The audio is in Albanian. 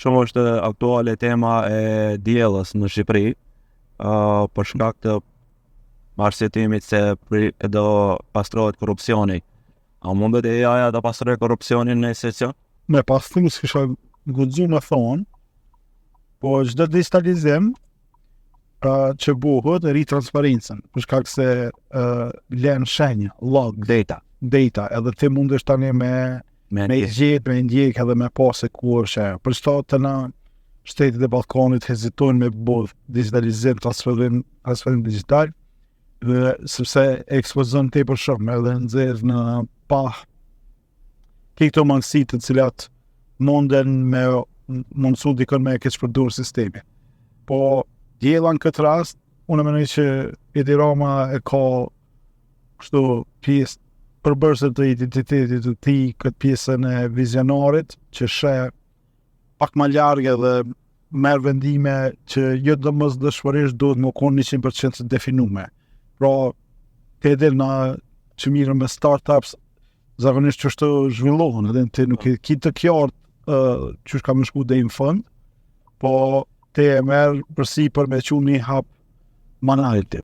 Shumë është aktuale tema e diellës në Shqipëri, për shkak të arsyetimit se do pastrohet korrupsioni. A mundet AI-ja të pastrojë korrupsionin në institucion? Me pastrim s'kisha guxu me thonë, po çdo digitalizim që bëhet rri transparencën, për shkak se lën shenja, log, data, edhe ti mundesh tani me gjetë, me ndjek edhe me pa se ku është ajo. Për çfarë të na shtetet e Ballkanit hezitojnë me bëj digitalizim, transferim digital, dhe sepse ekspozon tepër shumë edhe nxjerr në pa këto mangësi të cilat munden me mundsu dikon me keq përdorur sistemin. Po diella në këtë rast, unë mendoj që Edi Rama e ka kështu pjesë përbërëse të identitetit të tij, këtë pjesën e vizionarit që sheh pak më larg dhe merr vendime që jo domosdoshmërisht duhet më konë 100% të definuar. Pra, te edhe na që mirë me startups, zakonisht që është zhvillohen, edhe ti nuk e ki të qartë që është ka më shku dhe në fund, po te e merë përsipër me qunë një hap manaliti.